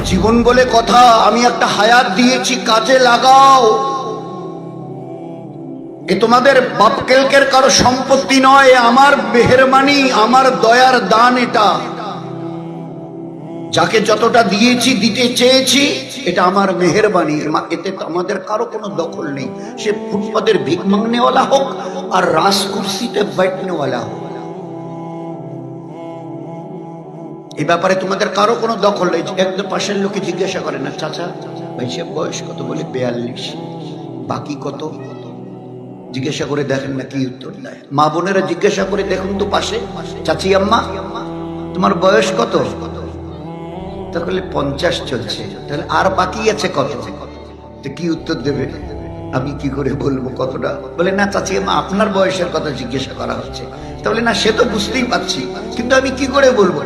জীবন বলে কথা, আমি একটা হায়াত দিয়েছি, কাজে লাগাও। এ তোমাদের বাপকেলকের কারো সম্পত্তি নয়, আমার মেহেরবানি, আমার দয়ার দান। এটা যাকে যতটা দিয়েছি, দিতে চেয়েছি, এটা আমার মেহেরবানি। এতে আমাদের কারো কোনো দখল নেই। সে ফুটপাতের ভিক মাংনেওয়ালা হোক আর রাজকুর্সিতে बैठनेওয়ালা হোক, এই ব্যাপারে তোমাদের কারো কোনো দখল নেই। একদম পাশের লোকে জিজ্ঞাসা করে না, চাচা ভাই সে বয়স কত? বলে 42। বাকি কত জিজ্ঞাসা করে দেখেন না কি উত্তর দেয়। মা বোনেরা জিজ্ঞাসা করে দেখুন তো পাশে, চাচি আম্মা তোমার বয়স কত? তাহলে 50 চলছে, তাহলে আর বাকি আছে কত? তো কি উত্তর দেবে? আমি কি করে বলবো কতটা? বলে না চাচি আম্মা আপনার বয়সের কথা জিজ্ঞাসা করা হচ্ছে। তাহলে না সে তো বুঝতেই পারছি, কিন্তু আমি কি করে বলবো?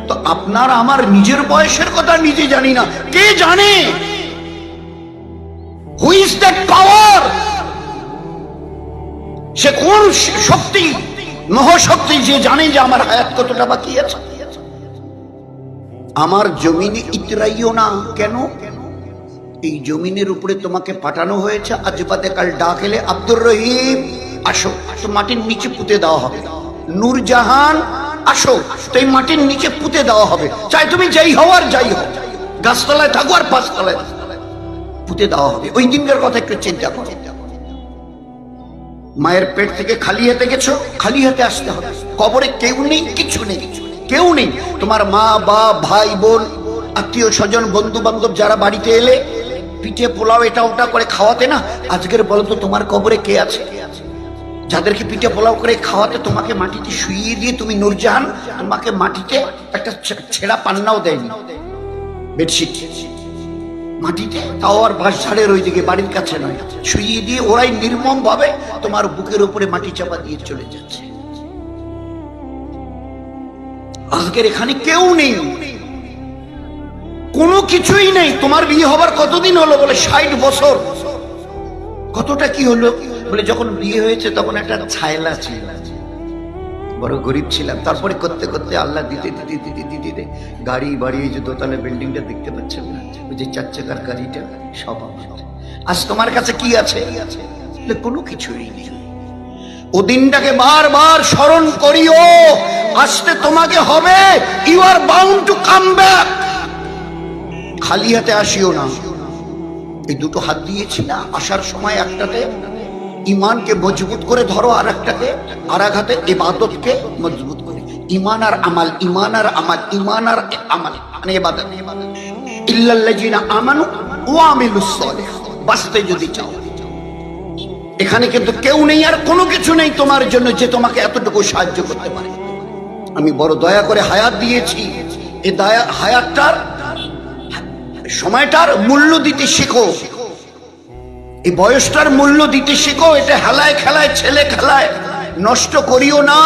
তো আপনার আমার নিজের বয়সের কথা নিজে জানি না, কে জানে? হু ইজ দ্যাট পাওয়ার? সে কোন শক্তি, মহাশক্তি, যে জানে যে আমার হায়াত কতটা বাকি আছে? আমার জমিনে ইতরাইও না কেন? এই জমিনের উপরে তোমাকে পাঠানো হয়েছে, আজ বাদে কাল ডাক এলে আব্দুর রহিম আসো, তো মাটির নিচে পুঁতে দেওয়া হবে। নূরজাহান আসো, তো এই মাটির নিচে পুঁতে দেওয়া হবে। চাই তুমি যাই হও আর যাই হও, গাছতলায় থাকো আর পাঁচতলায় পুঁতে দেওয়া হবে। ওই দিনকার কথা একটু চিন্তা করো। মায়ের পেট থেকে খালি হাতে গেছো, খালি হাতে আসতে হবে। কবরে কেউ নেই, কিছু নেই, কেউ নেই। তোমার মা বাপ ভাই বোন আত্মীয় স্বজন বন্ধু বান্ধব যারা বাড়িতে এলে পিঠে পোলাও এটা ওটা করে খাওয়াতে না, আজকের বলো তো তোমার কবরে কে আছে? যাদেরকে পিঠে পোলাও করে খাওয়াতে, তোমাকে মাটিতে শুইয়ে দিয়ে তুমি নূরজাহান, তোমাকে মাটিতে একটা ছেঁড়া পান্নাও দেয়নি, বেডশিট মাটিতে, তাও আর বাঁশ ঝাড়ের ওইদিকে, বাড়ির কাছে নয়, শুইয়ে দিয়ে ওরাই নির্মম ভাবে তোমার বুকের উপরে মাটি চাপা দিয়ে চলে যাচ্ছে। আজকের এখানে কেউ নেই, কোনো কিছুই নেই। তোমার বিয়ে হবার কতদিন হলো? বলে 60 বছর। কতটা কি হলো? বলে যখন বিয়ে হয়েছে তখন একটা ছায়লা ছিল, বড় গরিব ছিলাম। তারপরে করতে করতে আল্লাহ দিতে দিতে দিতে দিতে দিতে গাড়ি বাড়ি, যে দোতলা বিল্ডিংটা দেখতে পাচ্ছেন না, ওই যে 4 চাকার গাড়িটা, সব আমার। আজ তোমার কাছে কি আছে? কোনো কিছুই নেই। ও দিনটাকে বারবার স্মরণ করিও, আসতে তোমাকে হবে। You are bound to come back. খালি হাতে আসিও না। এই দুটো হাত দিয়েছি না, আসার সময় একটাতে ইমানকে মজবুত করে ধরো, আর একটাতে, আর এক হাতে ইবাদতকে মজবুত করে। ইমান আর আমাল, ইমান আর আমাল, ইমান আর আমাল, মানে ইবাদত। ইল্লাল্লাযিনা আমানু ওয়া আমিলুস সালিহাত। বাঁচতে যদি চাও, এখানে কিন্তু কেউ নেই আর কোনো কিছু নেই তোমার জন্য যে তোমাকে এতটুকু সাহায্য করতে পারে। আমি বড় দয়া করে হায়াত দিয়েছি। এই দয়া, হায়াতটার, সময়টার মূল্য দিতে শেখো। এই বয়সটার মূল্য দিতে শেখো। এটা হেলায় খেলায়, ছেলে খেলায় নষ্ট করিও না।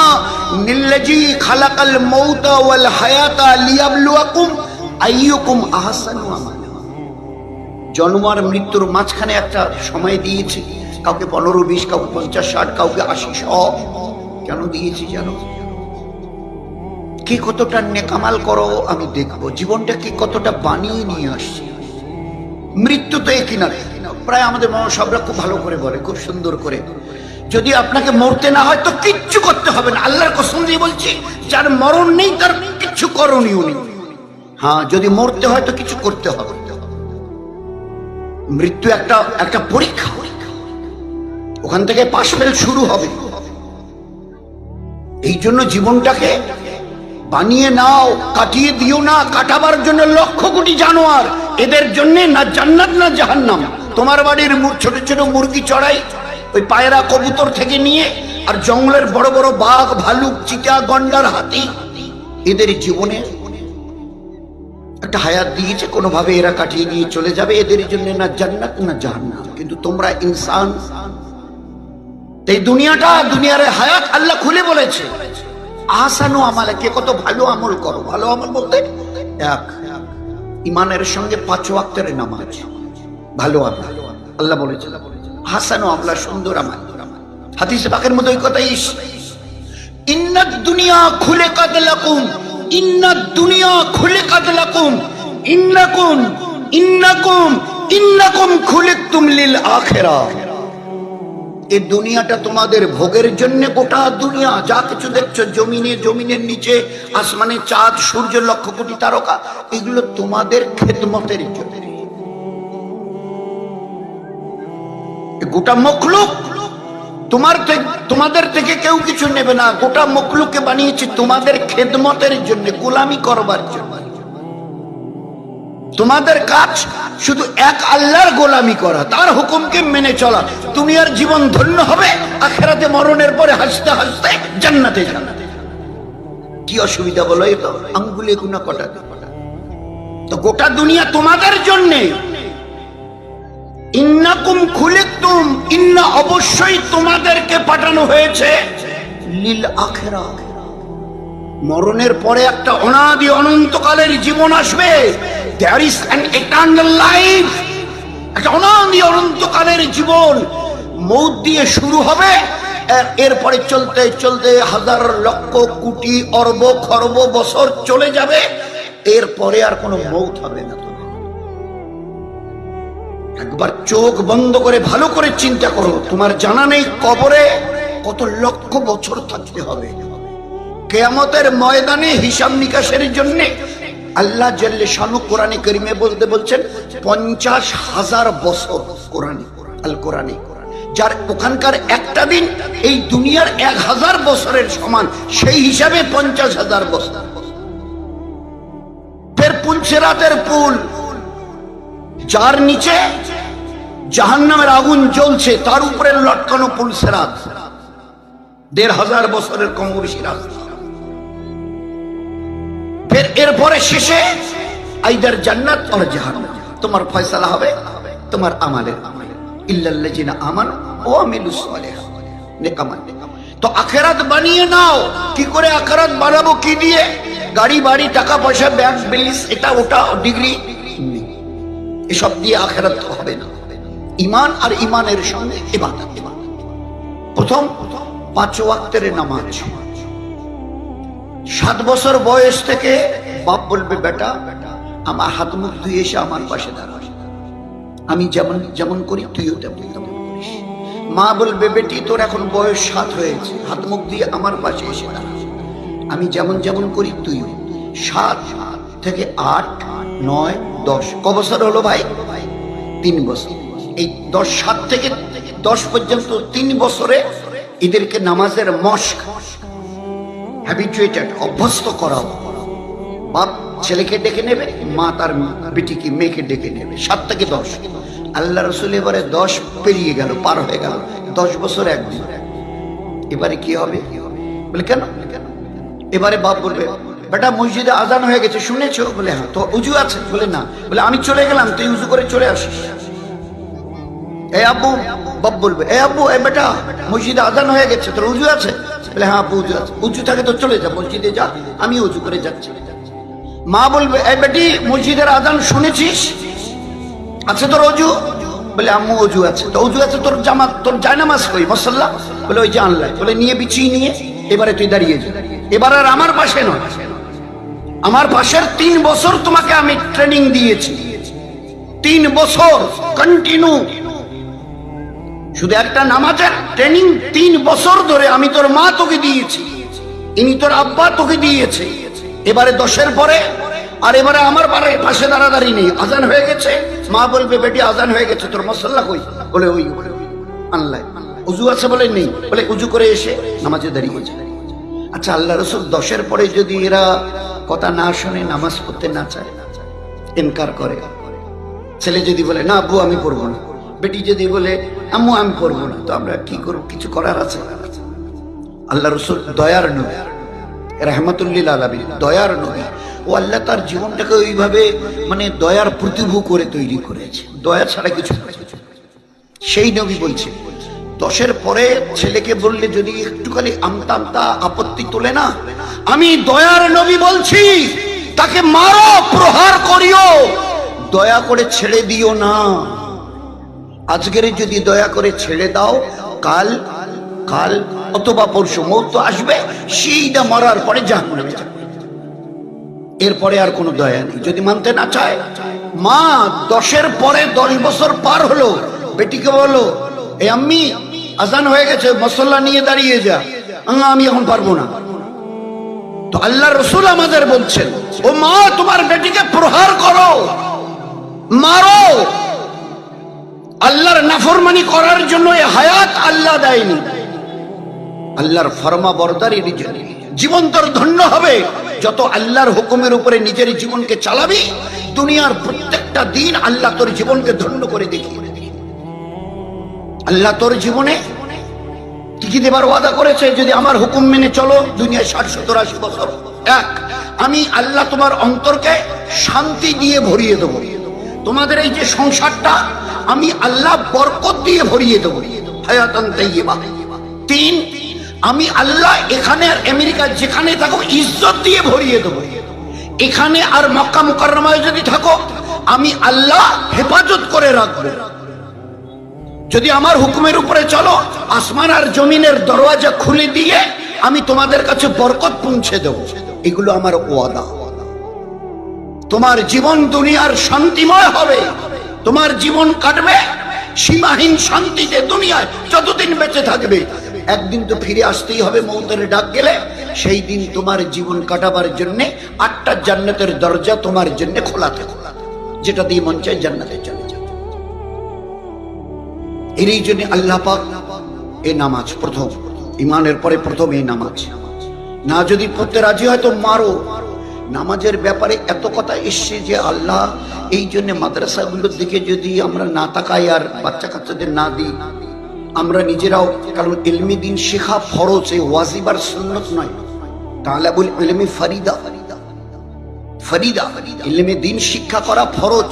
নিল্লাজি খালাকাল মাউতা ওয়াল হায়াতা লিয়াবলুয়াকুম আইয়ুকুম আহসানু আমালা। জন্ম আর মৃত্যুর মাঝখানে একটা সময় দিয়েছি। কাউকে 15-20, কাউকে 50-60, কাউকে 80-100। কেন দিয়েছি জানো? কে কতটা নেকামাল করো আমি দেখবো, জীবনটাকে কতটা বানিয়ে নিয়ে আসছি। মৃত্যু তো একই না, প্রায় আমাদের মহাসবরা খুব ভালো করে বলে, খুব সুন্দর করে, যদি আপনাকে মরতে না হয় তো কিচ্ছু করতে হবে না। আল্লাহর কসম দিয়ে বলছি, যার মরণ নেই তার কিচ্ছু করণীয় নেই। হ্যাঁ, যদি মরতে হয় তো কিছু করতে হবে। মৃত্যু একটা পরীক্ষা, ওখান থেকে পাশ ফেল শুরু হবে। এই জন্য জীবনটাকে বানিয়ে নাও, কাটিয়ে দিও না। কাটাবার জন্য লক্ষ কোটি জানোয়ার, এদের জন্য না জান্নাত না জাহান্নাম। তোমার বাড়ির ছোট ছোট মুরগি চড়াই, ওই পায়রা কবুতর থেকে নিয়ে, আর জঙ্গলের বড় বড় বাঘ ভালুক চিতা গন্ডার হাতি, এদের জীবনে একটা হায়াত দিয়েছে, কোনোভাবে এরা কাটিয়ে নিয়ে চলে যাবে। এদের জন্য না জান্নাত না জাহান্নাম। কিন্তু তোমরা ইনসান, এই দুনিয়ার হায়াত আল্লাহ খুলে বলেছে আহসানু আমালা, কে কত ভালো আমল করো। ভালো আমল বলতে এক, ইমানের সঙ্গে 5 ওয়াক্তের নামাজ, ভালো আমল। আল্লাহ বলেছে আহসানু আমলা, সুন্দর আমল। হাদিস পাকের মধ্যে ওই কথাই, ইন্নাদ দুনিয়া খুলিকাত লাকুম, ইন্নাদ দুনিয়া খুলিকাত লাকুম ইন্নাকুম ইন্নাকুম ইন্নাকুম খুলিকতুম লিল আখিরাহ। এই দুনিয়াটা তোমাদের ভোগের জন্য, গোটা দুনিয়া যা কিছু দেখছো, জমিনে, জমিনের নিচে, আসমানে চাঁদ, সূর্য, লক্ষ কোটি তারকা, এগুলো তোমাদের খেদমতের জন্য। গোটা মখলুক তোমাদের থেকে কেউ কিছু নেবে না। গোটা মখলুককে বানিয়েছি তোমাদের খেদমতের জন্য, গোলামি করবার জন্য। তোমাদের কাজ শুধু এক আল্লাহর গোলামি করা, তার হুকুমকে মেনে চলা। দুনিয়ার জীবন ধন্য হবে, আখিরাতে মরণের পরে হাসতে হাসতে জান্নাতে যাবে। কি অসুবিধা বলো? এই তো আঙ্গুলে গুনা কটা। তো গোটা দুনিয়া তোমাদের জন্য। ইন্নাকুম খুলিকতুম, ইন্না অবশ্যই তোমাদেরকে পাঠানো হয়েছে লিল আখিরাহ। মরণের পরে একটা অনাদি অনন্তকালের জীবন আসবে। There is an eternal life, একটা অনাদি অনন্তকালের জীবন। মৌত দিয়ে শুরু হবে, এরপরে চলতে চলতে হাজার লক্ষ কোটি অরব খরব বছর চলে যাবে, এরপরে আর কোনো মৌত হবে না। একবার চোখ বন্ধ করে ভালো করে চিন্তা করো, তোমার জানা নেই কবরে কত লক্ষ বছর থাকতে হবে। কিয়ামতের ময়দানে হিসাব নিকাশের জন্য আল্লাহ জাল্লে শানু কোরআনে কারীমে বলছেন 50,000 বছর। কোরআনে, আল কোরআনে, যার ওখানকার একটা দিন এই দুনিয়ার 1000 বছরের সমান, সেই হিসাবে 50,000 বছর। ফের পুলসিরাতের পুল, যার নিচে জাহান্নামের আগুন জ্বলছে, তার উপরে লটকানো পুলসিরাত, 1,500 বছরের কম বেশি রাস্তা। ফের এরপরে শেষে আইদার জান্নাত আর জাহান্নাম, তোমার ফয়সালা হবে তোমার আমালের। ইল্লাল্লাযিনা আমানু ওয়া আমিলুস সালিহাত, নেক আমল। তো আখিরাত বানিয়ে নাও। কি করে আখিরাত বানাবো? কি দিয়ে? গাড়ি বাড়ি, টাকা পয়সা, ব্যাংক ব্যালেন্স, এটা ওটা, ডিগ্রি, এসব দিয়ে আখিরাত হবে না। ঈমান আর ঈমানের সঙ্গে ইবাদত। প্রথম 5 ওয়াক্তের নামাজ। 7 বছর বয়স থেকে বাপ বলবে, বেটা আমার হাত মুখ ধুয়ে এসে আমার পাশে দাঁড়া, আমি যেমন যেমন করি তুইও তেমন তেমন করিস। মা বলবে, বেটি তোর এখন বয়স 7 হয়েছে, হাত মুখ দিয়ে আমার পাশে এসে দাঁড়া, আমি যেমন যেমন করি তুইও। 7 থেকে 8, 9, 10, ক বছর হলো ভাই? 3 বছর। এই 7 থেকে 10 পর্যন্ত 3 বছরে এদেরকে নামাজের মশক, হ্যাবিচুয়েটেড, অভ্যস্ত করাও। বাপ ছেলেকে ডেকে নেবে, মা তার বেটিকে, মেয়েকে ডেকে নেবে। 7 থেকে 10। আল্লাহ রাসূল এবারে 10 পেরিয়ে গেল, পার হয়ে গেল। 10 বছর একদিন। এবারে কি হবে? বলে কেন? এবারে বাপ বলবে, বেটা মসজিদে আজান হয়ে গেছে, শুনেছো? বলে হ্যাঁ। তো উজু আছে? বলে না। বলে আমি চলে গেলাম, তুই উজু করে চলে আসিস। এই আব্বু, বাপ বলবে, এই আব্বু, এই বেটা মসজিদে আজান হয়ে গেছে, তোর উজু আছে? বলে হ্যাঁ আব্বু উজু আছে। উজু থাকে তো চলে যা, মসজিদে যা, আমি উজু করে যাচ্ছি। মা বলবে, এই বেটি মসজিদের আজান শুনেছিস? আছে তোর অজু? বলে আম্মু অজু আছে। তো অজু আছে, তোর জামাত, তোর জায়নামাজ কই? মুসাল্লা? বলে ওই যে আনলাই। বলে নিয়ে বিছিয়ে নিয়ে এবারে তুই দাঁড়িয়ে যা। এবার আর আমার পাশে নয়, আমার পাশের 3 বছর তোমাকে আমি ট্রেনিং দিয়েছি। 3 বছর কন্টিনিউ, শুধু একটা নামাজের ট্রেনিং 3 বছর ধরে আমি তোর মা তোকে দিয়েছি, ইনি তোর আব্বা তোকে দিয়েছে। এবারে 10-এর পরে আর এবারে আমার পাশে দাঁড়াদাঁড়ি নেই। আজান হয়ে গেছে, মা বলবে, বেটি আজান হয়ে গেছে, তোর মুসাল্লা কই? বলে ওই আনলাই। উজু আছে? বলে নেই। বলে উজু করে এসে নামাজে দাঁড়িয়ে যায়। আচ্ছা, আল্লাহ রাসূল 10-এর পরে যদি এরা কথা না শুনে, নামাজ পড়তে না চায়, ইনকার করে, ছেলে যদি বলে না আব্বু আমি পড়বো না, বেটি যদি বলে আম্মু আমি পড়বো না, তো আমরা কি করব? কিছু করার আছে? আল্লাহ রাসূল দয়ার নবী, রাহমাতুল লিল আলামিন, দয়ার নবী। ও আল্লাহ তার জীবনটাকে ওইভাবে মানে দয়ার প্রতিভূ করে তৈরি করেছে, দয়া ছাড়া কিছু। সেই নবী বলছে 10-এর পরে ছেলেকে বললে যদি একটুখানি আমতা আমতা আপত্তি তোলে না, আমি দয়ার নবী বলছি তাকে মারো, প্রহার করিও, দয়া করে ছেড়ে দিও না। আজকের যদি দয়া করে ছেড়ে দাও, কাল কাল অথবা পরশু মৌত আসবে, সেইটা মরার পরে জাহান্নামে যাবে। এরপরে আর কোনো দয়া নেই। যদি মানতে না চায়, মা 10-এর পরে 10 বছর পার হলো, বেটিকে বলো, এই আম্মি আজান হয়ে গেছে, মুসল্লা নিয়ে দাঁড়িয়ে যা। আমি এখন পারবো না। তো আল্লাহ রসুল আমাদের বলছেন, ও মা তোমার বেটিকে প্রহার করো, মারো। আল্লাহর নাফরমানি করার জন্য এই হায়াত আল্লাহ দেয়নি। আল্লাহর ফরমা বরদারির জন্য জীবন তোর ধন্য হবে। যত আল্লাহর হুকুমের উপরে নিজের জীবনকে চালাবি, দুনিয়ার প্রত্যেকটা দিন আল্লাহ তোর জীবনকে ধন্য করে দেখিয়ে দেবে। আল্লাহ তোর জীবনে কি দেবার ওয়াদা করেছে, যদি আমার হুকুম মেনে চলো দুনিয়ায় 60-70-80 বছর। এক, আমি আল্লাহ তোমার অন্তরকে শান্তি দিয়ে ভরিয়ে দেবো। তোমাদের এই যে সংসারটা আমি আল্লাহ বরকত দিয়ে ভরিয়ে দেবো, হায়াতান তাইয়্যিবা। 3, আমি আল্লাহ এখানে আর আমেরিকা যেখানে থাকো ইজ্জত দিয়ে ভরিয়ে দেবো। এখানে আর মক্কা মুকাররমায় যদি থাকো আমি আল্লাহ হেফাজত করে রাখবো। যদি আমার হুকুমের উপরে চলো, আসমান আর জমিনের দরওয়াজা খুলে দিয়ে আমি তোমাদের কাছে বরকত পৌঁছে দেব। এগুলো আমার ওয়াদা। তোমার জীবন দুনিয়ার শান্তিময় হবে, তোমার জীবন কাটবে সীমাহীন শান্তিতে দুনিয়ায় যতদিন বেঁচে থাকবে। একদিন তো ফিরে আসতেই হবে, মৌতের ডাক গেলে। সেই দিন তোমার জীবন কাটাবার জন্য 8টা জান্নাতের দরজা তোমার জন্য খোলাতে খোলাতে, যেটা দিয়ে মন চায় জান্নাতে চলে যাবে। এই জন্য আল্লাহ পাক এই নামাজ প্রথম, ইমানের পরে প্রথম এই নামাজ। না যদি পড়তে রাজি হয় তো মারো। নামাজের ব্যাপারে এত কথা এসছে যে আল্লাহ এই জন্য মাদ্রাসাগুলোর দিকে যদি আমরা না তাকাই আর বাচ্চা কাচ্চাদের না দিই, আমরা নিজেরাও, কারণ ইলমি দিন শেখা ফরজ, এই ওয়াজিব আর সুন্নত নয়। তালাবুল ইলমি ফরিদা, ফরিদা ইলমে দিন শিক্ষা করা ফরজ।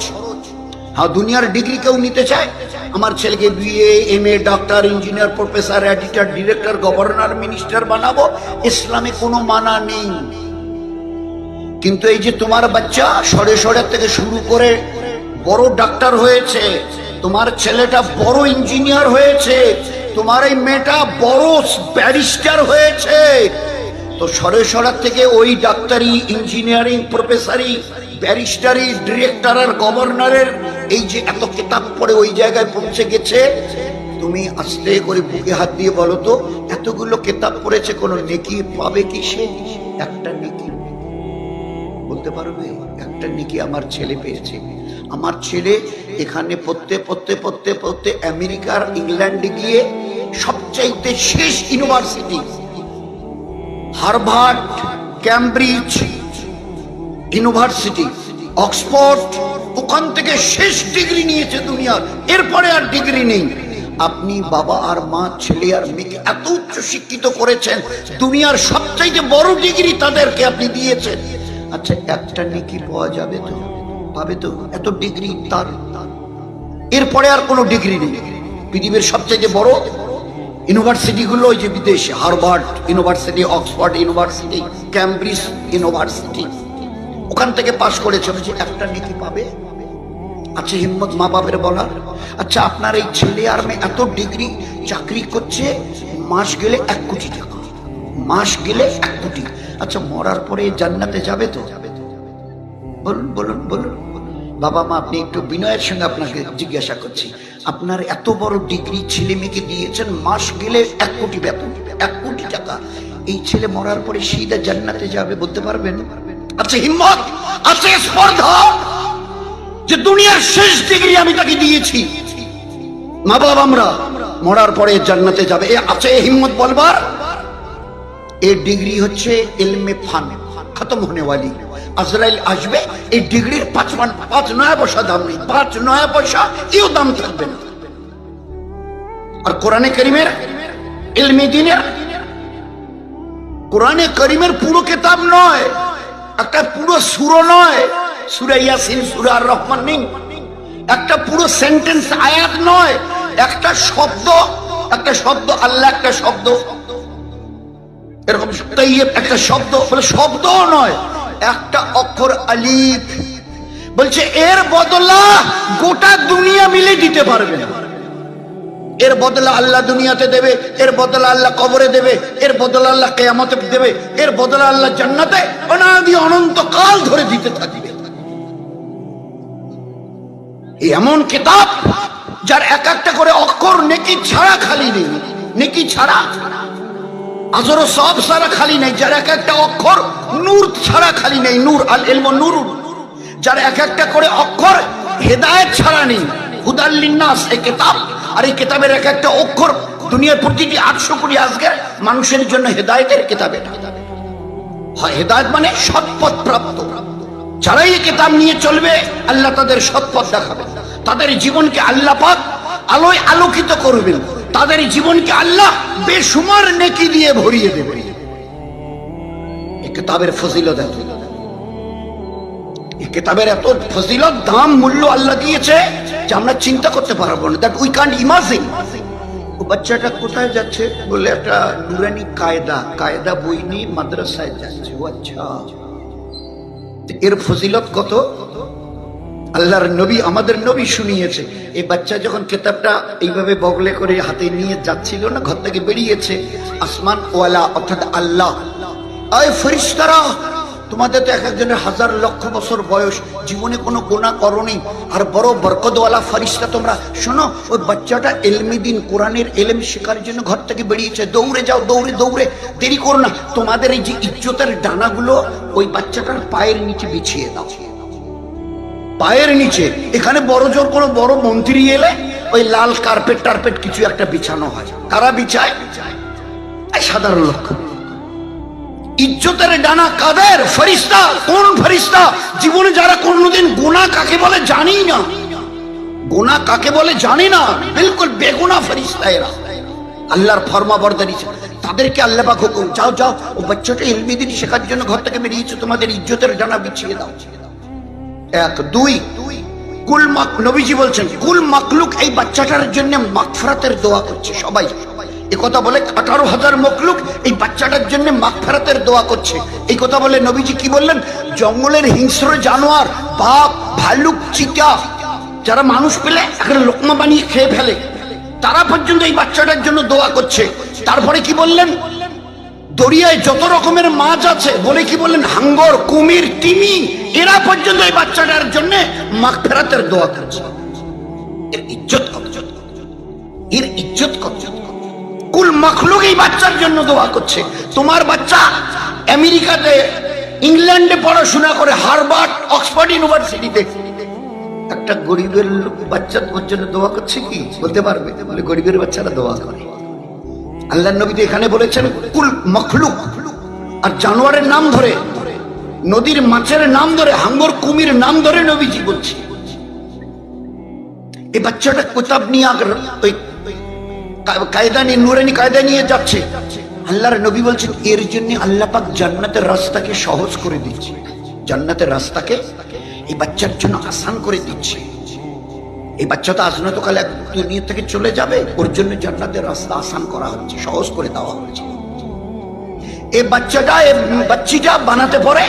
হ্যাঁ, দুনিয়ার ডিগ্রি কেউ নিতে চায়, আমার ছেলেকে BA MA doctor engineer professor editor director governor minister বানাবো, ইসলামে কোনো মানা নেই। কিন্তু এই যে তোমার বাচ্চা সরে থেকে শুরু করে বড় ডাক্তার হয়েছে, তোমার ছেলেটা বড় ইঞ্জিনিয়ার হয়েছে, তোমার এই মেয়েটা বড় ব্যারিস্টার হয়েছে, তো সরে থেকে ওই ডাক্তারি ইঞ্জিনিয়ারিং প্রফেসরি ব্যারিস্টারি ডিরেক্টর আর গভর্নরের এই যে এত কিতাব পড়ে ওই জায়গায় পৌঁছে গেছে, তুমি আস্তে করে বুকে হাত দিয়ে বলো তো, এতগুলো কিতাব পড়েছে কোনো নেকি পাবে কি সে? একটা নেকি বলতে পারবে? একটা নেকি আমার ছেলে পেয়েছে। আমার ছেলে এখানে পড়তে আমেরিকার ইংল্যান্ডে গিয়ে সবচাইতে শেষ university Harvard, Cambridge university, Oxford, ওখান থেকে শেষ ডিগ্রি নিয়েছে দুনিয়ার, এরপরে আর ডিগ্রি নেই। আপনি বাবা আর মা, ছেলে আর মেয়েকে এত উচ্চ শিক্ষিত করেছেন, দুনিয়ার সবচাইতে বড় ডিগ্রি তাদেরকে আপনি দিয়েছেন। আচ্ছা, একটা নেকি পাওয়া যাবে তো? পাবে তো? এত ডিগ্রি তার, এরপরে আর কোনো ডিগ্রি নেই। পৃথিবীর সবচাইতে বড় ইউনিভার্সিটি গুলো ওই যে বিদেশে, Harvard university, Oxford university, Cambridge university, ওখান থেকে পাশ করেছে, যে একটা নেকি পাবে। আচ্ছা, হিম্মত মা বাপের বলার। আচ্ছা, আপনার এই ছেলে আর মেয়ে এত ডিগ্রি চাকরি করছে, মাস গেলে 1 কোটি টাকা, মাস গেলে 1 কোটি। আচ্ছা, মরার পরে জান্নাতে যাবে তো? বলুন বলুন বলুন। বাবা মা, আপনি একটু বিনয়ের সঙ্গে আপনাকে জিজ্ঞাসা করছি, আপনার এত বড় ডিগ্রি ছেলে মেয়েকে দিয়েছেন, মাস গেলে 1 কোটি বেতন, 1 কোটি টাকা, এই ছেলে মরার পরে সিধা জান্নাতে যাবে বলতে পারবেন? আচ্ছা, হিম্মত আছে, স্পর্ধা, যে দুনিয়ার শেষ ডিগ্রি আমি তাকে দিয়েছি, মা বাবা আমরা মরার পরে জান্নাতে যাবে, এ আছে হিম্মত বলবার? এই ডিগ্রি হচ্ছে ইলমে ফান, খতম হোনে ওয়ালি। আজরাইল আসবে, এই ডিগ্রির 5 নয়া পয়সা দাম নেই, 5 নয়া পয়সা কেউ দাম থাকবে না। আর কোরআনে কারীমের ইলমে দ্বীনের, কোরআনে কারীমের পুরো কিতাব নয়, একটা পুরো সূরা নয়, সূরা ইয়াসিন, সূরা আর রহমান নেই, একটা পুরো সেন্টেন্স আয়াত নয়, একটা শব্দ আল্লাহ, একটা শব্দ এরকম তাইয়্যিব, একটা শব্দ বলে শব্দও নয়, একটা অক্ষর আলিফ, বলছে এর বদলা গোটা দুনিয়া মিলে দিতে পারবে না। এর বদলা আল্লাহ দুনিয়াতে দেবে, এর বদলা আল্লাহ কবরে দেবে, এর বদলা আল্লাহ কিয়ামতে দেবে, এর বদলা আল্লাহ জান্নাতে অনাদি অনন্তকাল ধরে দিতে থাকবে। এমন কিতাব যার এক একটা করে অক্ষর নেকি ছাড়া খালি নেই, নেকি ছাড়া আজর সব সারা খালি নেই, যার এক একটা অক্ষর নূর ছাড়া খালি নেই, নূর আল ইলমু নূরুন, যার এক একটা করে অক্ষর হেদায়েত ছাড়া নেই, হুদাল লিন্নাস এই কিতাব। আর এই কিতাবের এক একটা অক্ষর দুনিয়ার প্রতিটি 800 কোটি আজকের মানুষের জন্য হেদায়েতের কিতাব। এটা হয় হেদায়েত মানে সৎপথ প্রাপ্ত। যারা এই কিতাব নিয়ে চলবে আল্লাহ তাদের সৎপথ দেখাবেন, তাদের জীবনকে আল্লাহ পাক আলোয় আলোকিত করবেন, তাদের জীবনকে আল্লাহ বেশুমার নেকি দিয়ে ভরিয়ে দেবেন। এই কিতাবের ফজিলত এত, এই কিতাবের এত ফজিলত, দাম, মূল্য আল্লাহ দিয়েছে যে আমরা চিন্তা করতে পারবো না, দ্যাট উই ক্যান্ট ইমাজিন। ও বাচ্চাটা কোথায় যাচ্ছে বলে একটা নুরানি কায়দা বই নিয়ে মাদ্রাসায় যাচ্ছে। ও আচ্ছা, এর ফজিলত কত আল্লাহর নবী, আমাদের নবী শুনিয়েছে। এই বাচ্চা যখন কিতাবটা এইভাবে বগলে করে হাতে নিয়ে যাচ্ছিল না, ঘর থেকে বেরিয়েছে, আসমান ওয়ালা অর্থাৎ আল্লাহ, আয় ফেরেশতারা, তোমাদের তো এক একজনের 1000 লক্ষ বছর বয়স, জীবনে কোনো গুনাহ করনি, আর বড় বরকতওয়ালা ফেরেশতা তোমরা শোনো, ওই বাচ্চাটা ইলমি দিন কোরআনের ইলম শেখার জন্য ঘর থেকে বেরিয়েছে, দৌড়ে যাও, দৌড়ে দৌড়ে, দেরি করো না, তোমাদের এই যে ইজ্জতের ডানাগুলো ওই বাচ্চাটার পায়ের নিচে বিছিয়ে দাও, পায়ের নিচে। এখানে বড় জোর কোনো বড় মন্ত্রী এলে ওই লাল কার্পেট টার্পেট কিছু একটা বিছানো হয়, কারা বিছায়? সাধারণ লোক। ইজ্জতের ডানা কাদের? ফেরেশতা। কোন ফেরেশতা? জীবনে যারা কোনদিন গুনাহ কাকে বলে জানি না, গুনাহ কাকে বলে জানি না, বিলকুল বেগুনাহ ফেরেশতা এরা, আল্লাহর ফরমাবরদারি, তাদেরকে আল্লাহ পাক হুকুম, যাও যাও, ও বাচ্চাটা ইলমি দিন শেখার জন্য ঘর থেকে বেরিয়েছে, তোমাদের ইজ্জতের ডানা বিছিয়ে দাও। এক, দুই, কুল নবীজি বলছেন কুল মাখলুক এই বাচ্চাটার জন্য মাগফিরাতের দোয়া করছে। সবাই এই কথা বলে 18,000 মখলুক এই বাচ্চাটার জন্য মাগফিরাতের দোয়া করছে। এই কথা বলে নবীজি কি বললেন? জঙ্গলের হিংস্র জানোয়ার, বাঘ, ভালুক, চিতা, যারা মানুষ পেলে একটা লোকমা বানিয়ে খেয়ে ফেলে, তারা পর্যন্ত এই বাচ্চাটার জন্য দোয়া করছে। তারপরে কি বললেন? দরিয়ায় যত রকমের মাছ আছে, বলে কি বললেন? হাঙ্গর, কুমির, তিমি, এরা পর্যন্ত এই বাচ্চাটার জন্য মাগফিরাতের দোয়া করছে। এর ইজ্জত কত, এর ইজ্জত কত। কুল মাখলুক এই বাচ্চার জন্য দোয়া করছে। তোমার বাচ্চা আমেরিকাতে, ইংল্যান্ডে পড়াশোনা করে, হার্ভার্ড, অক্সফোর্ড ইউনিভার্সিটিতে, একটা গরিবের বাচ্চা তোর জন্য দোয়া করছে কি বলতে পারবে? বলে গরিবের বাচ্চারা দোয়া করে। আল্লাহ নবী তো এখানে বলেছেন কুল মাখলুক, আর জানোয়ারের নাম ধরে, নদীর মাছের নাম ধরে, হাঙ্গর, কুমির নাম ধরে নবীজি বলছে। এই বাচ্চাটা কিতাব নিয়ে ওই কায়দা নিয়ে, নুরানি কায়দা নিয়ে যাচ্ছে। আল্লাহর নবী বলছেন এর জন্য আল্লাহ পাক জান্নাতের রাস্তাকে সহজ করে দিচ্ছে, জান্নাতের রাস্তাকে এই বাচ্চার জন্য আসান করে দিচ্ছে। এই বাচ্চা তো আজনতকালে দুনিয়া থেকে চলে যাবে, ওর জন্য জান্নাতের রাস্তা আসান করা হচ্ছে, সহজ করে দেওয়া হচ্ছে। এই বাচ্চাটা, বাচ্চিটা বানাতে পারে,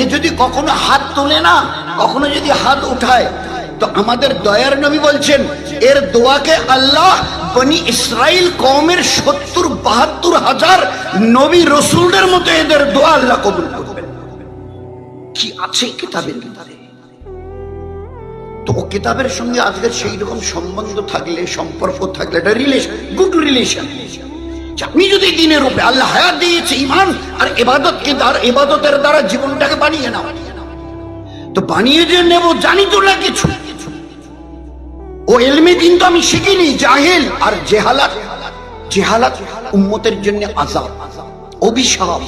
এ যদি কখনো হাত তোলে না, কখনো যদি হাত উঠায়, তো আমাদের দয়ার নবী বলছেন এর দোয়াকে আল্লাহ বনি ইসরাইল কওমের 70-72 হাজার নবী রসুলদের মতো এদের দোয়া আল্লাহ কবুল করবেন। কি আছে কিতাবের ভিতরে? তো ও কিতাবের সঙ্গে আজকের সেই রকম সম্বন্ধ থাকলে, সম্পর্ক থাকলে, এটা রিলেশন, গুড রিলেশন। আপনি যদি দিনের উপরে, আল্লাহ হায়াত দিয়েছে, ঈমান আর ইবাদতকে, আর ইবাদতের দ্বারা জীবনটাকে বানিয়ে নাও, তো বানিয়ে যে নেব জানি তো না কিছু, ও ইলমি দিন তো আমি শিখিনি, জাহিল। আর জেহালাত, জেহালাত উম্মতের জন্য আযাব, অভিশাপ।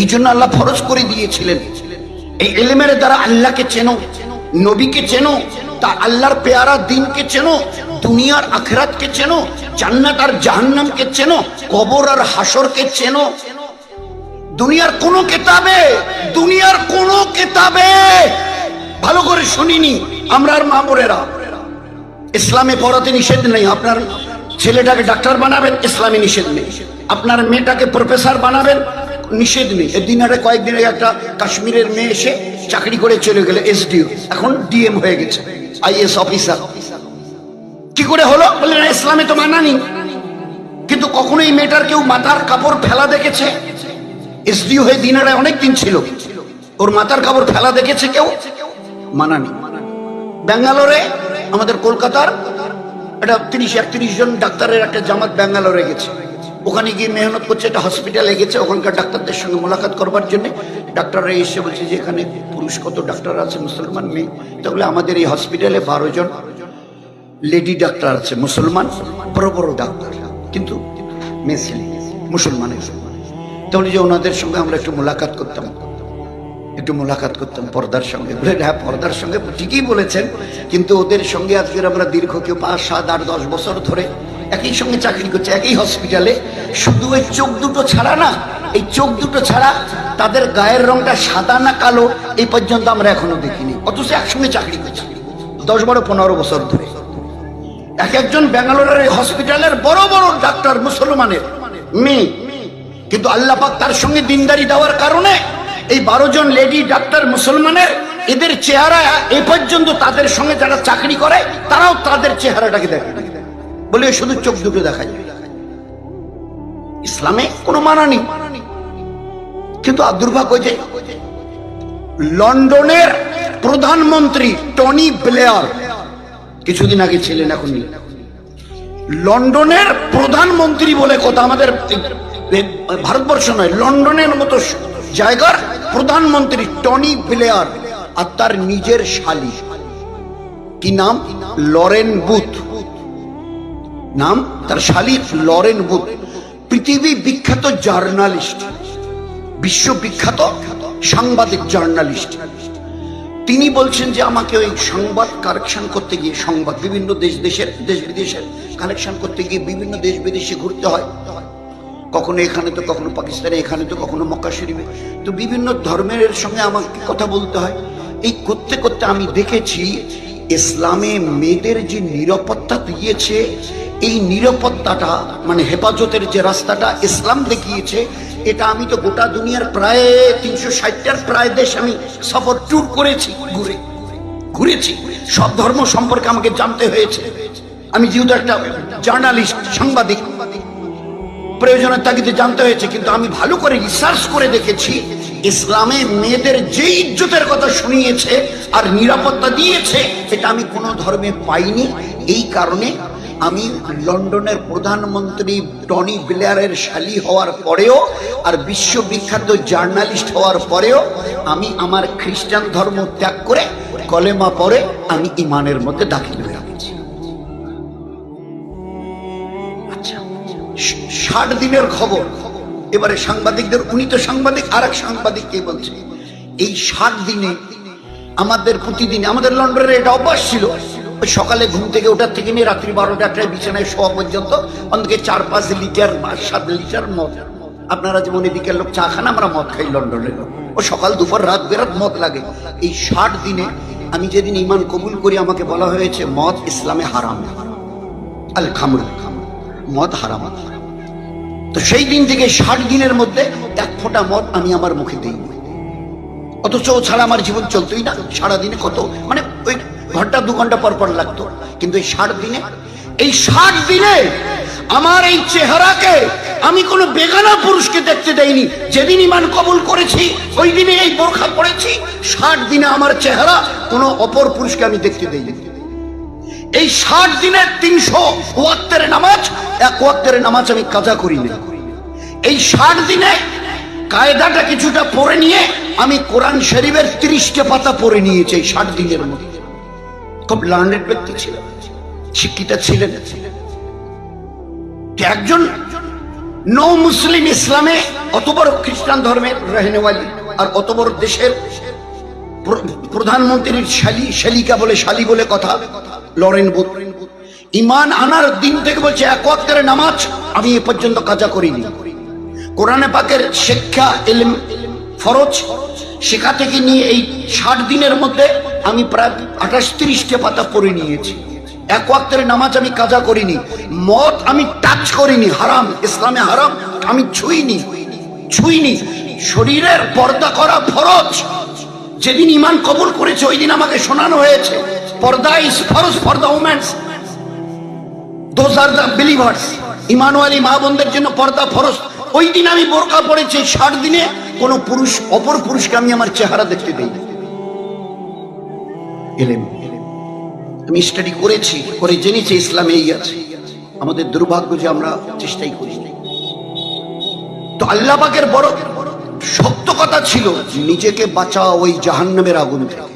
এই জন্য আল্লাহ ফরজ করে দিয়েছিলেন এই ইলমের দ্বারা আল্লাহকে চেনো, নবীকে চেনো, তা আল্লাহর পেয়ারা দিনকে চেনো, দুনিয়ার আখিরাতকে চেনো, জান্নাত আর জাহান্নামকে চেনো, কবর আর হাসরকে চেনো। দুনিয়ার কোন কিতাবে, দুনিয়ার কোন কিতাবে ভালো করে শুনিনি আমরা আর মামুরেরা, ইসলামে পড়াতে নিষেধ নেই। আপনার ছেলেটাকে ডাক্তার বানাবেন, ইসলামে নিষেধ নেই। আপনার মেয়েটাকে প্রফেসর বানাবেন, নিষেধ নেই। এদিন আরে কয়েকদিন আগে একটা কাশ্মীরের মেয়ে এসে চাকরি করে চলে গেল, এসডিও, এখন ডিএম হয়ে গেছে, আইএস অফিসার। কি করে হলো? বলে না, ইসলামে তো মানানি। কিন্তু কখনো এই মেয়েটার কেউ মাথার কাপড় ফেলা দেখেছে? এসডিও হয়ে দিনারায় অনেকদিন ছিল, ওর মাথার কাপড় ফেলা দেখেছে কেউ? মানানি। ব্যাঙ্গালোরে, আমাদের কলকাতার একটা 30-31 জন ডাক্তারের একটা জামাত ব্যাঙ্গালোরে গেছে। ওখানে গিয়ে মেহনত করছে, একটা হসপিটালে গেছে, ওখানকার ডাক্তারদের সঙ্গে মোলাকাত করবার জন্য। ডাক্তাররা এসে বলছে যে এখানে পুরুষ কত ডাক্তার আছে, মুসলমান নেই। তাহলে আমাদের এই হসপিটালে 12 জন লেডি ডাক্তার আছে, মুসলমান, বড় বড় ডাক্তার, কিন্তু মেয়ে ছেলে মুসলমানের। তাহলে যে ওনাদের সঙ্গে আমরা একটু মোলাকাত করতাম পর্দার সঙ্গে। বলে হ্যাঁ, পর্দার সঙ্গে ঠিকই বলেছেন, কিন্তু ওদের সঙ্গে আজকের আমরা দীর্ঘ কেউ 5, 7, 8, 10 বছর ধরে একই সঙ্গে চাকরি করছে, একই হসপিটালে। শুধু ওই চোখ দুটো ছাড়া না, এই চোখ দুটো ছাড়া তাদের গায়ের রংটা সাদা না কালো এই পর্যন্ত আমরা এখনো দেখিনি, অথচ একসঙ্গে চাকরি করছি 10, 12, 15 বছর ধরে। একজন ব্যাঙ্গালোরের হসপিটালের বড় বড় ডাক্তার মুসলমানের মেয়ে, কিন্তু আল্লাহ পাক তার সঙ্গে দিনদারি দেওয়ার কারণে এই 12 জন লেডি ডাক্তার মুসলমানের এদের চেহারা এ পর্যন্ত, তাদের সঙ্গে যারা চাকরি করে তারাও তাদের চেহারাটাকে দেখে, বলে শুধু চোখ দুটো দেখা যায়। ইসলামে কোনো মানা নেই। কিন্তু দুর্ভাগ্য যে লন্ডনের প্রধানমন্ত্রী টনি ব্লেয়ার কিছুদিন আগে ছিলেন, এখন নেই। লন্ডনের প্রধানমন্ত্রী বলে কথা, আমাদের ভারতবর্ষ নয়, লন্ডনের মতো জায়গার প্রধানমন্ত্রী টনি ব্লেয়ার, আর তার নিজের শালী, কি নাম? লরেন বুথ নাম তার শালী, লরেন বুথ। পৃথিবী বিখ্যাত জার্নালিস্ট, বিশ্ববিখ্যাত সাংবাদিক জার্নালিস্ট। তিনি বলছেন যে আমাকে ওই সংবাদ কালেকশন করতে গিয়ে, সংবাদ বিভিন্ন দেশ বিদেশের কালেকশন করতে গিয়ে বিভিন্ন দেশ বিদেশে ঘুরতে হয়, কখনো এখানে তো কখনো পাকিস্তানে, এখানে তো কখনো মক্কা শরীফে, তো বিভিন্ন ধর্মের সঙ্গে আমাকে কথা বলতে হয়। এই করতে করতে আমি দেখেছি ইসলামে মেয়েদের যে নিরাপত্তা দিয়েছে, এই নিরাপত্তাটা মানে হেফাজতের যে রাস্তাটা ইসলাম দেখিয়েছে, এটা আমি তো গোটা দুনিয়ার প্রায় 360টার প্রায় দেশ আমি সফর ট্যুর করেছি, ঘুরেছি। সব ধর্ম সম্পর্কে আমাকে জানতে হয়েছে। আমি যেহেতু একটা জার্নালিস্ট, সাংবাদিক, প্রয়োজনের তাগিদে জানতে হয়েছে। কিন্তু আমি ভালো করে রিসার্চ করে দেখেছি, ইসলামে মেয়েদের যে ইজ্জতের কথা শুনিয়েছে আর নিরাপত্তা দিয়েছে, এটা আমি কোনো ধর্মে পাইনি। এই কারণে আমি লন্ডনের প্রধানমন্ত্রী টনি ব্লেয়ারের শালী হওয়ার পরেও আর বিশ্ববিখ্যাত জার্নালিস্ট হওয়ার পরেও আমি আমার খ্রিস্টান ধর্ম ত্যাগ করে কলেমা পড়ে আমি ইমানের মধ্যে দাখিল হয়ে গেছি। আচ্ছা, 60 দিনের খবর এবারে সাংবাদিকদের, উনি তো সাংবাদিক, আর এক সাংবাদিককে বলছে এই 60 দিনে আমাদের প্রতিদিন, আমাদের লন্ডনের এটা অভ্যাস ছিল, সকালে ঘুম থেকে ওঠার থেকে নিয়ে রাত্রি 12টায় বিছানায় শোয়া পর্যন্ত অন্তত 4-5 লিটার বা 7 লিটার মদ। আপনারা যেমন এদিকের লোক চা খান, আমরা মদ খাই লন্ডনের লোক, ও সকাল দুপুর রাত বেরাত মদ লাগে। এই 60 দিনে আমি যেদিন ঈমান কবুল করি, আমাকে বলা হয়েছে মদ ইসলামে হারাম, আল খামর, মদ হারাম। তো সেই দিন থেকে 60 দিনের মধ্যে 1 ফোঁটা মদ আমি আমার মুখে দিই, অথচ ও ছাড়া আমার জীবন চলতোই না। সারাদিনে কত, মানে ওই ঘন্টা 2 ঘন্টা পর পর লাগতো, কিন্তু এই 60 দিনে আমার এই চেহারাকে আমি কোনো বেগানা পুরুষকে দেখতে দেইনি। যেদিন ঈমান কবুল করেছি ওই দিনে এই বোরখা পরেছি। 60 দিনে আমার চেহারা কোনো অপর পুরুষকে আমি দেখতে দেইনি। এই 60 দিনের 300 ওয়াক্তের নামাজ, 1 ওয়াক্তের নামাজ আমি কাজা করিনি। এই 60 দিনে কায়দাটা কিছুটা পড়ে নিয়ে আমি কোরআন শরীফের 30টা পাতা পড়ে নিয়েছি এই 60 দিনের মধ্যে। খুব লার্নেড ব্যক্তি ছিলেন, শিক্ষিত ছিলেন। একজন নো মুসলিম ইসলামে অত বড় খ্রিস্টান ধর্মের রহনেওয়ালি আর অত বড় দেশের প্রধানমন্ত্রীর শালিকা বলে, শালী বলে কথা, লরেন বুথ ঈমান আনার দিন থেকে বলছে 1 ওয়াক্তের নামাজ আমি এ পর্যন্ত কাজা করিনি। কোরআনে পাকের শিক্ষা, ইলম, ফরজ শেখা থেকে নিয়ে এই 60 দিনের মধ্যে আমি প্রায় 28-30টা পাতা পড়ে নিয়েছি। 1 ওয়াক্তের নামাজ আমি কাজা করিনি। মদ আমি টাচ করিনি, হারাম, ইসলামে হারাম, আমি ছুঁইনি। শরীরের পর্দা করা ফরজ। যেদিন ঈমান কবুল করেছে ওই দিন আমাকে শোনানো হয়েছে পর্দা is farz for the womens. Those are the believers. ইমানওয়ালি মা বোনদের জন্য পর্দা ফরজ। ওই দিন আমি বোরকা পড়েছি, 60 দিনে কোন পুরুষ অপর পুরুষকে আমি আমার চেহারা দেখতে দেই না। এলেম আমি স্টাডি করেছি, করে জেনেছি ইসলামে এই আছে। আমাদের দুর্ভাগ্য যে আমরা চেষ্টাই করি। তো আল্লাহ পাকের বড় শক্ত কথা ছিল, নিজেকে বাঁচাও ওই জাহান্নামের আগুন থেকে,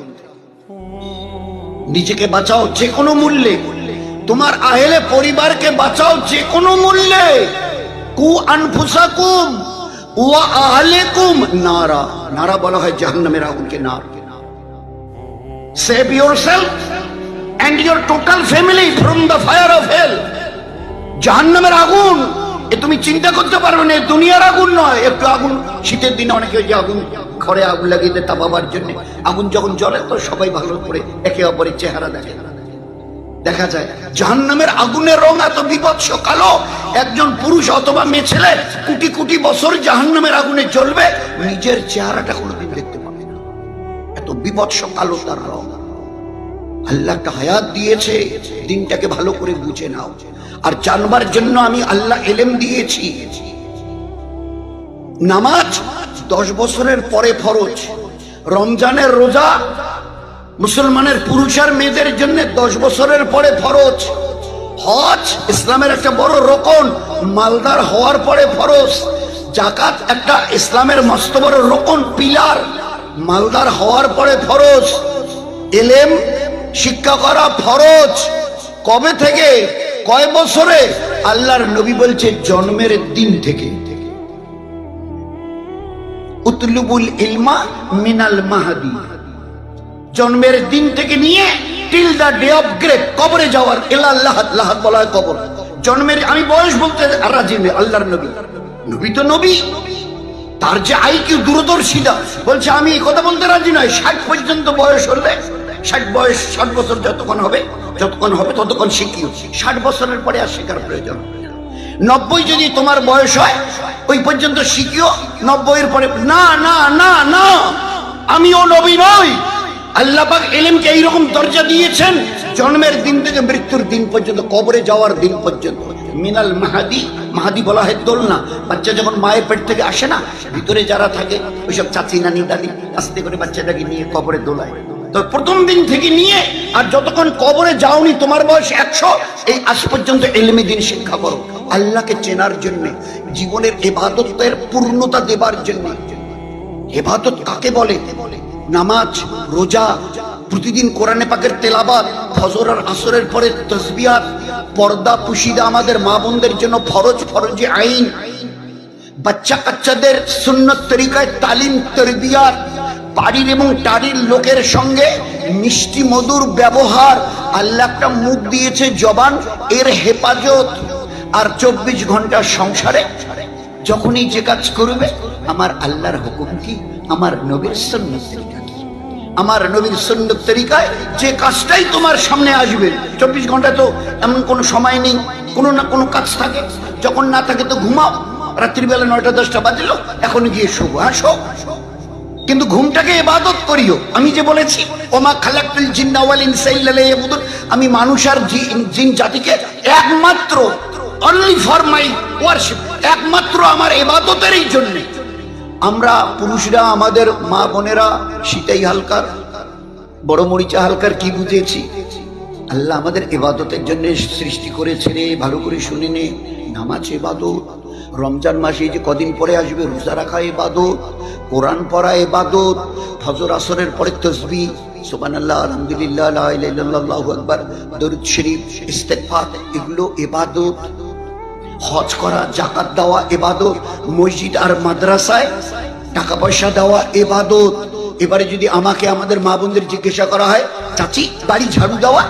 নিজেকে বাঁচাও যে কোনো মূল্যে, তোমার আহলে পরিবারকে বাঁচাও যে কোনো মূল্যে। কু আনফুসাকুম ওয়া আহলিকুম নারা, নারা বলা হয় জাহান্নামের আগুনকে। নার, save yourself and your total family from the fire of hell। জাহান্নামের আগুন এ তুমি চিন্তা করতে পারবে না, দুনিয়ার আগুন নয়। একটু আগুন শীতের দিনে অনেকে যে আগুন ঘরে আগুন লাগিয়ে দেয় তাপাবার জন্য, আগুন যখন জ্বলে তো সবাই ভালো করে একে অপরের চেহারা দেখে, দেখা যায়। জাহান্নামের আগুনের রং এত বিভৎস কালো, একজন পুরুষ অথবা মেয়ে ছেলে কোটি কোটি বছর জাহান্নামের আগুনে জ্বলবে, নিজের চেহারাটা কোনোদিন দেখতে পাবে না, এত বিভৎস কালো তার রং। আল্লাহ একটা হায়াত দিয়েছে, দিনটাকে ভালো করে বুঝে নাও। আর জানবার জন্য আমি আল্লাহ এলেম দিয়েছি। নামাজ 10 বছরের পরে ফরজ, রমজানের রোজা মুসলমানের পুরুষ আর মেয়েদের জন্য 10 বছরের পরে ফরজ, হজ ইসলামের একটা বড় রকন, মালদার হওয়ার পরে ফরজ, যাকাত একটা ইসলামের মস্ত বড় রকন পিলার, মালদার হওয়ার পরে ফরজ, এলেম শিক্ষা করা ফরজ। কবে থেকে, কয় বছরে? আল্লাহর নবী বলছে জন্মের দিন থেকে। উতলুবুল ইলমা মিনাল মাহদি, জন্মের দিন থেকে নিয়ে till the day of grave, কবরে যাওয়ার। ইলা লাহাদ, লাহাদ বলা হয় কবর। জন্মের, আমি বয়স বলতে রাজি নেই। আল্লাহর নবী, নবী তো নবী, তার যে আইকিউ দূরদর্শিতা, বলছে আমি এই কথা বলতে রাজি নয়। 60 পর্যন্ত বয়স হলে, 60 বয়স, 60 বছর যতক্ষণ হবে ততক্ষণ শিখিও। 60 বছরের পরে আর শেখার প্রয়োজন। 90 যদি তোমার বয়স হয় ওই পর্যন্ত শিখিও, 90 এর পরে না না না না, আমিও নবী নই। আল্লাহ পাক ইলমকে এইরকম দরজা দিয়েছেন, জন্মের দিন থেকে মৃত্যুর দিন পর্যন্ত, কবরে যাওয়ার দিন পর্যন্ত। মিনাল মাহাদি, মাহাদি বলা হয় দোলনা। বাচ্চা যখন মায়ের পেট থেকে আসে না, ভিতরে যারা থাকে ওইসব চাচি নানি দাদি আস্তে করে বাচ্চাটাকে নিয়ে কবরে দোলায়। তো প্রথম দিন থেকে নিয়ে আর যতক্ষণ কবরে যাওনি, তোমার বয়স 100, এই আজ পর্যন্ত ইলমে দিন শিক্ষা করো, আল্লাহকে চেনার জন্য, জীবনের ইবাদতের পূর্ণতা দেবার জন্য। ইবাদত কাকে বলে? নামাজ, রোজা, প্রতিদিন কোরআনে পাকের তেলাওয়াত, ফজর আর আসরের পরে তাসবিহাত, পর্দা পুশিদা আমাদের মা বোনদের জন্য ফরজ, ফরজে আইন। বাচ্চা কাচ্চাদের সুন্নত তরিকায় তালিম, তরবিয়াত, বাড়ির এবং টাড়ির লোকের সঙ্গে মিষ্টি মধুর ব্যবহার। আল্লাহ একটা মুখ দিয়েছে জবান, এর হেফাজত। আর 24 ঘন্টা সংসারে যখনই যে কাজ করবে, আমার আল্লাহর হুকুম কি, আমার নবীর সুন্নত তরিকা কি, আমার নবীর সুন্নত তরিকায় যে কাজটাই তোমার সামনে আসবে। 24 ঘন্টা তো এমন কোনো সময় নেই, কোনো না কোনো কাজ থাকে। যখন না থাকে তো ঘুমাও, রাত্রিবেলা 9টা-10টা বাজলো, এখন গিয়ে শোবো। হ্যাঁ শো, কিন্তু ঘুমটাকে ইবাদত করিও। আমি যে বলেছি ওমা খালাকতুল জিন্না ওয়াল ইনসা ইল্লা লিয়াবুদুন, আমি মানুষ আর জিন জাতিকে একমাত্র, অনলি ফর মাই ওয়ারশিপ, একমাত্র আমার ইবাদতেরই জন্য। আমরা পুরুষরা, আমাদের মা বোনেরা শীতাই হালকার, বড় মরিচা হালকার কি বুঝেছি? আল্লাহ আমাদের ইবাদতের জন্য সৃষ্টি করেছে রে, ভালো করে শুনে নে। নামাজ ইবাদত, রমজান মাসে যে কদিন পরে আসবে রোজা রাখা ইবাদত, কোরআন পড়া ইবাদত, ফজর আসরের পরে তাসবিহ, সুবহানাল্লাহ, আলহামদুলিল্লাহ, লা ইলাহা ইল্লাল্লাহ, আল্লাহু আকবার, দরুদ শরীফ, ইস্তেগফার, এগুলো ইবাদত। হজ করা, যাকাত দেওয়া ইবাদত, মসজিদ আর মাদ্রাসায় টাকা পয়সা দেওয়া ইবাদত। এবারে যদি আমাকে আমাদের মা বোনদের জিজ্ঞাসা করা হয়, চাচি বাড়ি ঝাড়ু দেওয়া,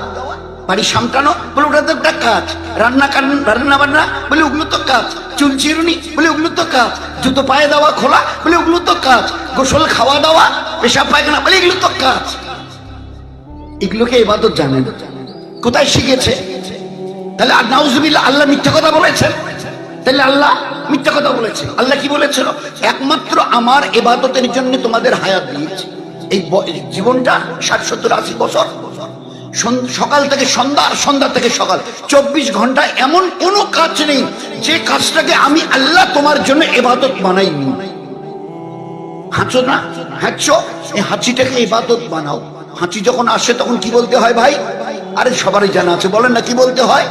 বাড়ি সামটানো, বলে ওটা তো একটা কাজ। রান্না বান্না, বলে ওগুলো তো কাজ। চুল চিরুনি, বলে ওগুলো তো কাজ। জুতো পায়ে দেওয়া খোলা, বলে ওগুলো তো কাজ। গোসল খাওয়া দাওয়া, পেশাব পায়খানা, বলে এগুলো তো কাজ। এগুলোকে ইবাদত জানে না, কোথায় শিখেছে? তাহলে নাউজুবিল্লাহ, আল্লাহ মিথ্যা কথা বলেছেন? তাহলে আল্লাহ মিথ্যা কথা বলেছে? আল্লাহ কি বলেছিল? একমাত্র আমার ইবাদতের জন্য তোমাদের হায়াত দিয়েছি। এই জীবনটা 60, 70, 80 বছর সকাল থেকে সন্ধ্যা, আর সন্ধ্যা থেকে সকাল, 24 ঘন্টা এমন কোনো কাজ নেই যে কাজটাকে আমি আল্লাহ তোমার জন্য ইবাদত বানাইনি। হাঁচো না, হাঁচো, এই হাঁচিটাকে ইবাদত বানাও। হাঁচি যখন আসে তখন কি বলতে হয় ভাই? আরে সবারই জানা আছে, বলেন না কি বলতে হয়?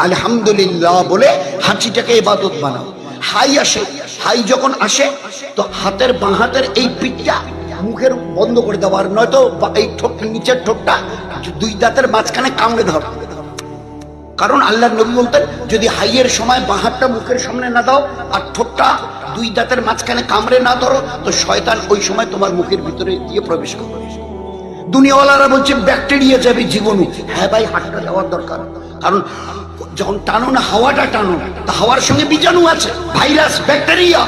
আলহামদুলিল্লাহ বলে হাঁচিটাকে ইবাদত বানাও। হাই আসে, হাই যখন আসে তো হাতের বাঁ হাতের এই পিঠটা মুখের বন্ধ করে দেওয়া, আর নয়তো এই ঠোঁট, নিচের ঠোঁটটা দুই দাঁতের মাঝখানে কামড়ে ধর। কারণ আল্লাহর নবী বলতেন, যদি হাইয়ের সময় বাঁ হাতটা মুখের সামনে না দাও আর ঠোঁটটা দুই দাঁতের মাঝখানে কামড়ে না ধরো, তো শয়তান ওই সময় তোমার মুখের ভিতরে দিয়ে প্রবেশ করবে। দুনিয়াওয়ালারা বলছে ব্যাকটেরিয়া যাবে জীবাণু। হ্যাঁ ভাই, হাতটা দেওয়ার দরকার, কারণ যখন টানো না, হাওয়াটা টানো, তা হাওয়ার সঙ্গে বীজাণু আছে, ভাইরাস, ব্যাকটেরিয়া।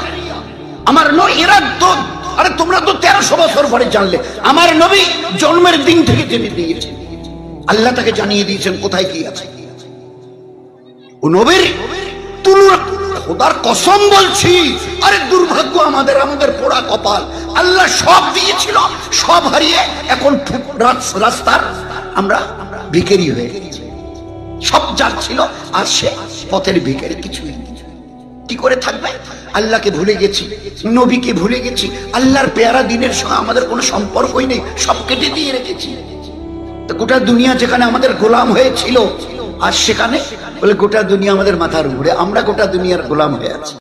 আমার এরা তো, আরে তোমরা তো 1300 বছর পরে জানলে, আমার নবী জন্মের দিন থেকে জেনে দিয়েছেন, আল্লাহ তাকে জানিয়ে দিয়েছেন কোথায় কি আছে। ও নবীর তুলনা, খোদার কসম বলছি, আরে দুর্ভাগ্য আমাদের, আমাদের পোড়া কপাল। আল্লাহ সব দিয়েছিল, সব হারিয়ে এখন রাস্তার আমরা ভিখারি হয়ে গেছি। সব যার ছিল আর সে পথের ভিখারি, কিছুই কি করে থাকবে? আল্লাহকে ভুলে গেছি, নবীকে ভুলে গেছি, আল্লাহর পেয়ারা দিনের সঙ্গে আমাদের কোনো সম্পর্কই নেই, সব কেটে দিয়ে রেখেছি। তো গোটা দুনিয়া যেখানে আমাদের গোলাম হয়েছিল, আর সেখানে বলে গোটা দুনিয়া আমাদের মাথার উপরে, আমরা গোটা দুনিয়ার গোলাম হয়ে আছি।